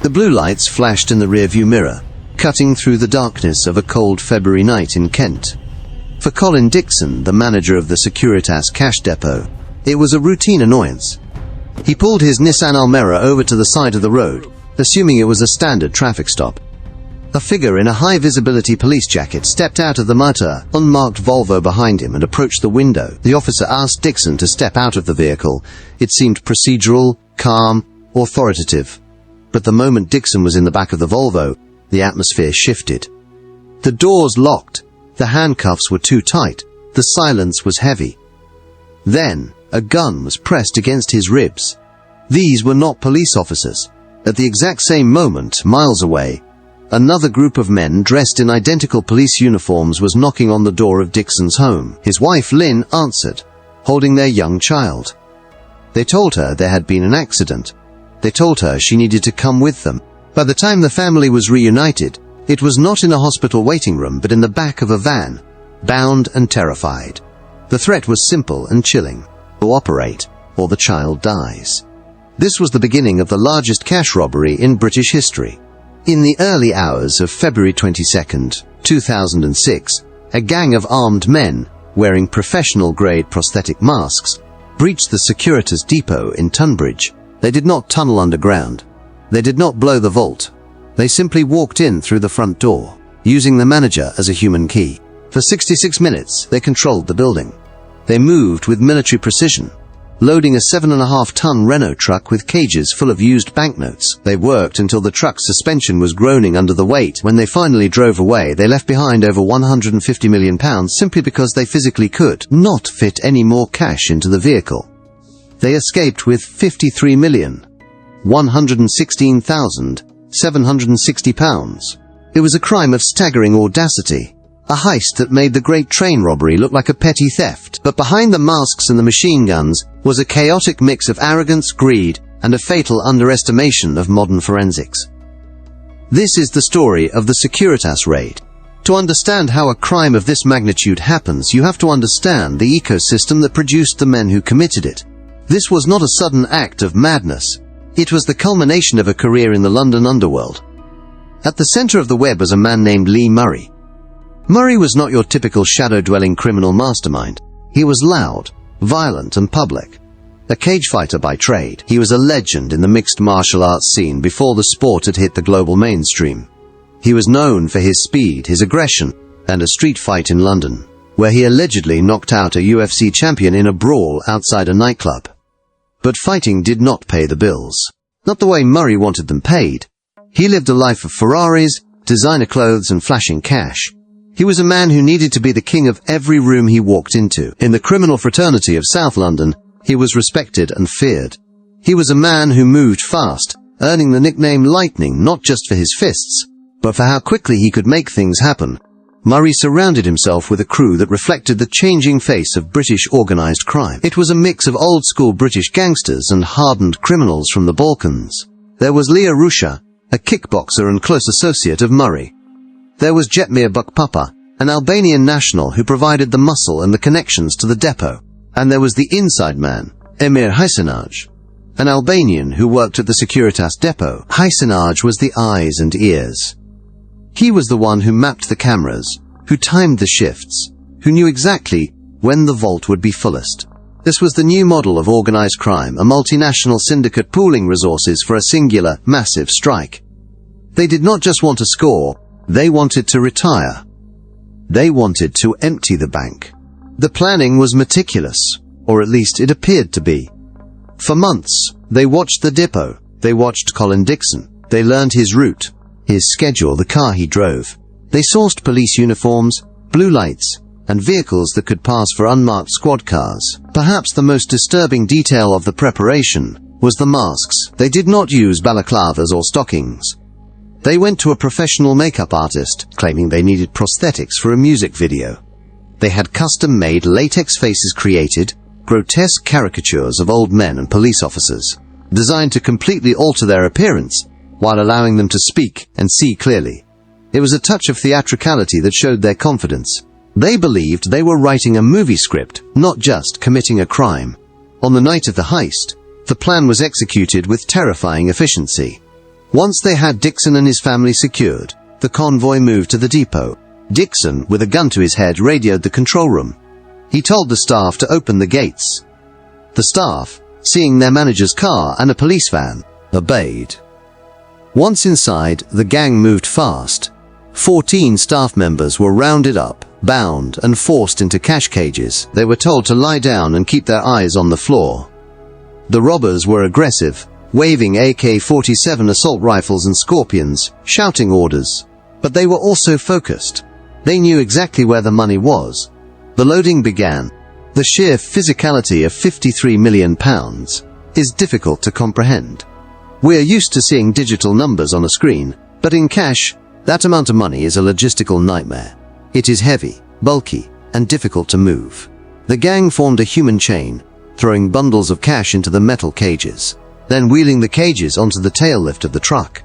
The blue lights flashed in the rearview mirror, cutting through the darkness of a cold February night in Kent. For Colin Dixon, the manager of the Securitas cash depot, it was a routine annoyance. He pulled his Nissan Almera over to the side of the road, assuming it was a standard traffic stop. A figure in a high-visibility police jacket stepped out of the unmarked Volvo behind him and approached the window. The officer asked Dixon to step out of the vehicle. It seemed procedural, calm, authoritative. But the moment Dixon was in the back of the Volvo, the atmosphere shifted. The doors locked. The handcuffs were too tight. The silence was heavy. Then, a gun was pressed against his ribs. These were not police officers. At the exact same moment, miles away, another group of men dressed in identical police uniforms was knocking on the door of Dixon's home. His wife Lynn answered, holding their young child. They told her there had been an accident. They told her she needed to come with them. By the time the family was reunited, it was not in a hospital waiting room but in the back of a van, bound and terrified. The threat was simple and chilling. Cooperate, or the child dies. This was the beginning of the largest cash robbery in British history. In the early hours of February 22, 2006, a gang of armed men, wearing professional-grade prosthetic masks, breached the Securitas Depot in Tonbridge. They did not tunnel underground. They did not blow the vault. They simply walked in through the front door, using the manager as a human key. For 66 minutes, they controlled the building. They moved with military precision, loading a 7.5-ton Renault truck with cages full of used banknotes. They worked until the truck's suspension was groaning under the weight. When they finally drove away, they left behind over £150 million simply because they physically could not fit any more cash into the vehicle. They escaped with £53,116,760. It was a crime of staggering audacity. A heist that made the Great Train Robbery look like a petty theft. But behind the masks and the machine guns was a chaotic mix of arrogance, greed, and a fatal underestimation of modern forensics. This is the story of the Securitas raid. To understand how a crime of this magnitude happens, you have to understand the ecosystem that produced the men who committed it. This was not a sudden act of madness. It was the culmination of a career in the London underworld. At the center of the web was a man named Lee Murray. Murray was not your typical shadow-dwelling criminal mastermind. He was loud, violent, and public. A cage fighter by trade, he was a legend in the mixed martial arts scene before the sport had hit the global mainstream. He was known for his speed, his aggression, and a street fight in London, where he allegedly knocked out a UFC champion in a brawl outside a nightclub. But fighting did not pay the bills. Not the way Murray wanted them paid. He lived a life of Ferraris, designer clothes, and flashing cash. He was a man who needed to be the king of every room he walked into. In the criminal fraternity of South London, he was respected and feared. He was a man who moved fast, earning the nickname Lightning not just for his fists, but for how quickly he could make things happen. Murray surrounded himself with a crew that reflected the changing face of British organised crime. It was a mix of old-school British gangsters and hardened criminals from the Balkans. There was Lea Rusha, a kickboxer and close associate of Murray. There was Jetmir Bukpapa, an Albanian national who provided the muscle and the connections to the depot. And there was the inside man, Emir Hasanaj, an Albanian who worked at the Securitas Depot. Hasanaj was the eyes and ears. He was the one who mapped the cameras, who timed the shifts, who knew exactly when the vault would be fullest. This was the new model of organized crime, a multinational syndicate pooling resources for a singular, massive strike. They did not just want to score, they wanted to retire. They wanted to empty the bank. The planning was meticulous, or at least it appeared to be. For months, they watched the depot. They watched Colin Dixon. They learned his route, his schedule, the car he drove. They sourced police uniforms, blue lights, and vehicles that could pass for unmarked squad cars. Perhaps the most disturbing detail of the preparation was the masks. They did not use balaclavas or stockings. They went to a professional makeup artist, claiming they needed prosthetics for a music video. They had custom-made latex faces created, grotesque caricatures of old men and police officers, designed to completely alter their appearance, while allowing them to speak and see clearly. It was a touch of theatricality that showed their confidence. They believed they were writing a movie script, not just committing a crime. On the night of the heist, the plan was executed with terrifying efficiency. Once they had Dixon and his family secured, the convoy moved to the depot. Dixon, with a gun to his head, radioed the control room. He told the staff to open the gates. The staff, seeing their manager's car and a police van, obeyed. Once inside, the gang moved fast. 14 staff members were rounded up, bound, and forced into cash cages. They were told to lie down and keep their eyes on the floor. The robbers were aggressive, waving AK-47 assault rifles and scorpions, shouting orders. But they were also focused. They knew exactly where the money was. The loading began. The sheer physicality of £53 million is difficult to comprehend. We're used to seeing digital numbers on a screen, but in cash, that amount of money is a logistical nightmare. It is heavy, bulky, and difficult to move. The gang formed a human chain, throwing bundles of cash into the metal cages, then wheeling the cages onto the tail lift of the truck.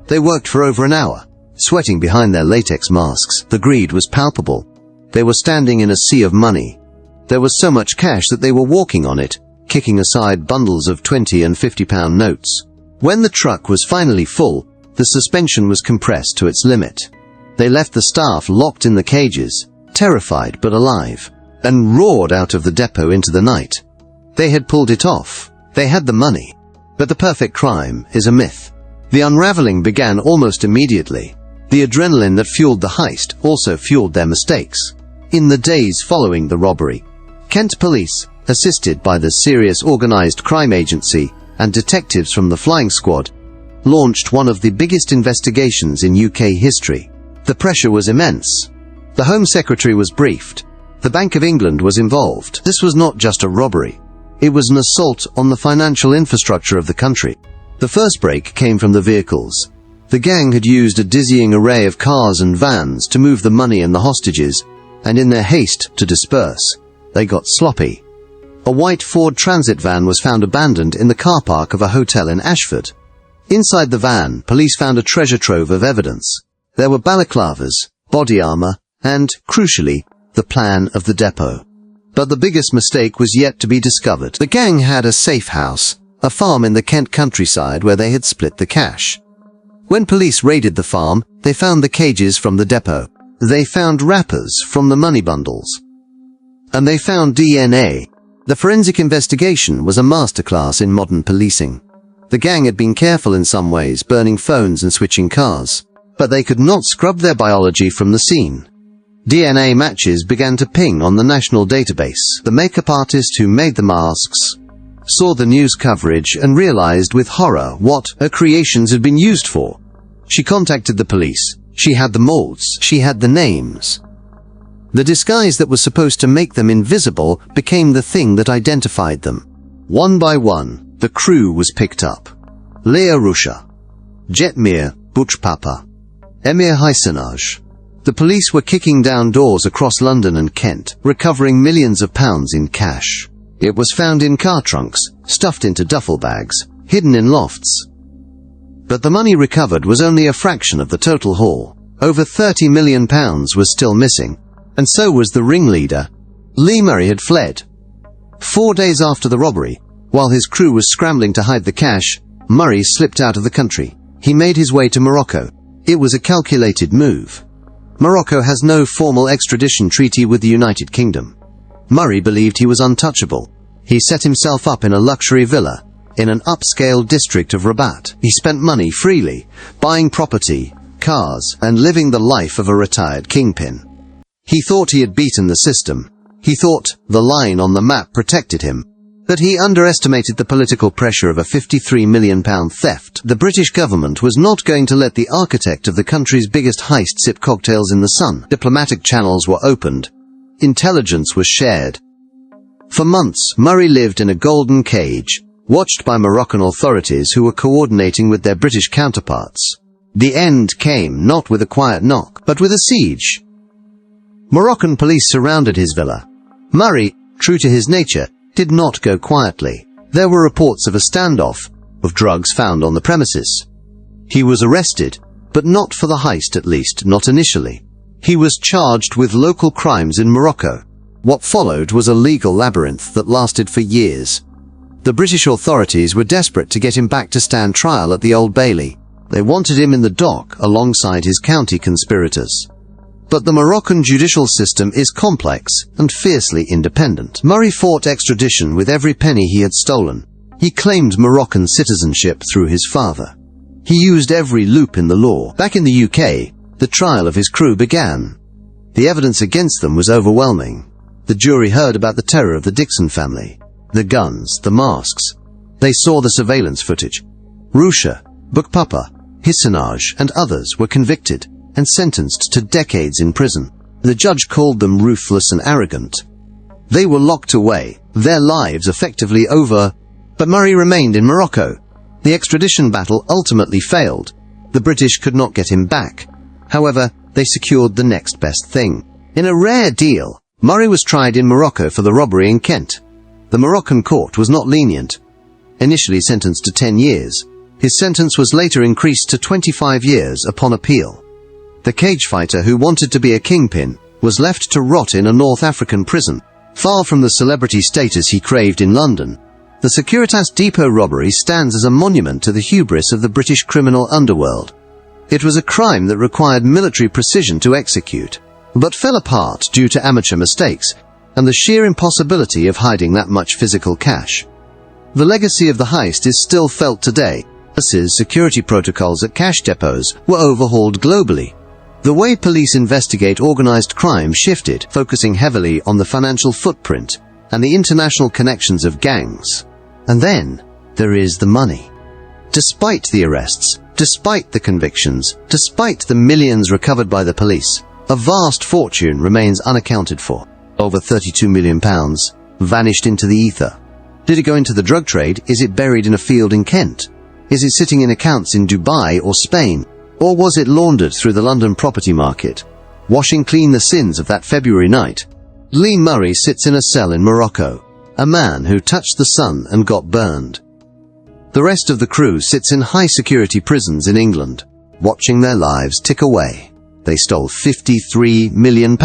They worked for over an hour, sweating behind their latex masks. The greed was palpable. They were standing in a sea of money. There was so much cash that they were walking on it, kicking aside bundles of 20 and 50-pound notes. When the truck was finally full, the suspension was compressed to its limit. They left the staff locked in the cages, terrified but alive, and roared out of the depot into the night. They had pulled it off. They had the money. But the perfect crime is a myth. The unraveling began almost immediately. The adrenaline that fueled the heist also fueled their mistakes. In the days following the robbery, Kent Police, assisted by the Serious Organized Crime Agency and detectives from the Flying Squad, launched one of the biggest investigations in UK history. The pressure was immense. The Home Secretary was briefed. The Bank of England was involved. This was not just a robbery. It was an assault on the financial infrastructure of the country. The first break came from the vehicles. The gang had used a dizzying array of cars and vans to move the money and the hostages, and in their haste to disperse, they got sloppy. A white Ford Transit van was found abandoned in the car park of a hotel in Ashford. Inside the van, police found a treasure trove of evidence. There were balaclavas, body armor, and, crucially, the plan of the depot. But the biggest mistake was yet to be discovered. The gang had a safe house, a farm in the Kent countryside where they had split the cash. When police raided the farm, they found the cages from the depot. They found wrappers from the money bundles. And they found DNA. The forensic investigation was a masterclass in modern policing. The gang had been careful in some ways, burning phones and switching cars. But they could not scrub their biology from the scene. DNA matches began to ping on the national database. The makeup artist who made the masks saw the news coverage and realized with horror what her creations had been used for. She contacted the police. She had the molds. She had the names. The disguise that was supposed to make them invisible became the thing that identified them. One by one, the crew was picked up. Leah Rusha, Jetmir Butchpapa, Emir Hysanaj. The police were kicking down doors across London and Kent, recovering millions of pounds in cash. It was found in car trunks, stuffed into duffel bags, hidden in lofts. But the money recovered was only a fraction of the total haul. Over £30 million was still missing, and so was the ringleader. Lee Murray had fled. 4 days after the robbery, while his crew was scrambling to hide the cash, Murray slipped out of the country. He made his way to Morocco. It was a calculated move. Morocco has no formal extradition treaty with the United Kingdom. Murray believed he was untouchable. He set himself up in a luxury villa in an upscale district of Rabat. He spent money freely, buying property, cars, and living the life of a retired kingpin. He thought he had beaten the system. He thought the line on the map protected him. But he underestimated the political pressure of a £53 million theft. The British government was not going to let the architect of the country's biggest heist sip cocktails in the sun. Diplomatic channels were opened. Intelligence was shared. For months, Murray lived in a golden cage, watched by Moroccan authorities who were coordinating with their British counterparts. The end came not with a quiet knock, but with a siege. Moroccan police surrounded his villa. Murray, true to his nature, did not go quietly. There were reports of a standoff, of drugs found on the premises. He was arrested, but not for the heist, at least not initially. He was charged with local crimes in Morocco. What followed was a legal labyrinth that lasted for years. The British authorities were desperate to get him back to stand trial at the Old Bailey, They wanted him in the dock alongside his county conspirators. But the Moroccan judicial system is complex and fiercely independent. Murray fought extradition with every penny he had stolen. He claimed Moroccan citizenship through his father. He used every loop in the law. Back in the UK, the trial of his crew began. The evidence against them was overwhelming. The jury heard about the terror of the Dixon family, the guns, the masks. They saw the surveillance footage. Rusha, Bukpapa, Hissanaj, and others were convicted and sentenced to decades in prison. The judge called them ruthless and arrogant. They were locked away, their lives effectively over. But Murray remained in Morocco. The extradition battle ultimately failed. The British could not get him back. However, they secured the next best thing. In a rare deal, Murray was tried in Morocco for the robbery in Kent. The Moroccan court was not lenient. Initially sentenced to 10 years, his sentence was later increased to 25 years upon appeal. The cage fighter who wanted to be a kingpin was left to rot in a North African prison, far from the celebrity status he craved in London. The Securitas Depot robbery stands as a monument to the hubris of the British criminal underworld. It was a crime that required military precision to execute, but fell apart due to amateur mistakes and the sheer impossibility of hiding that much physical cash. The legacy of the heist is still felt today, as security protocols at cash depots were overhauled globally. The way police investigate organized crime shifted, focusing heavily on the financial footprint and the international connections of gangs. And then, there is the money. Despite the arrests, despite the convictions, despite the millions recovered by the police, a vast fortune remains unaccounted for. Over £32 million vanished into the ether. Did it go into the drug trade? Is it buried in a field in Kent? Is it sitting in accounts in Dubai or Spain? Or was it laundered through the London property market? Washing clean the sins of that February night, Lee Murray sits in a cell in Morocco, a man who touched the sun and got burned. The rest of the crew sits in high-security prisons in England, watching their lives tick away. They stole £53 million,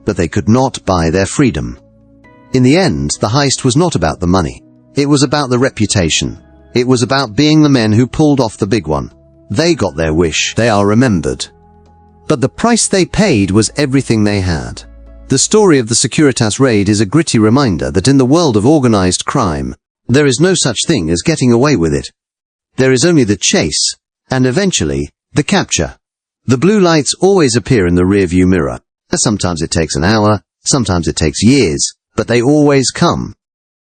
but they could not buy their freedom. In the end, the heist was not about the money. It was about the reputation. It was about being the men who pulled off the big one. They got their wish. They are remembered. But the price they paid was everything they had. The story of the Securitas raid is a gritty reminder that in the world of organized crime, there is no such thing as getting away with it. There is only the chase, and eventually, the capture. The blue lights always appear in the rearview mirror. Sometimes it takes an hour, sometimes it takes years, but they always come.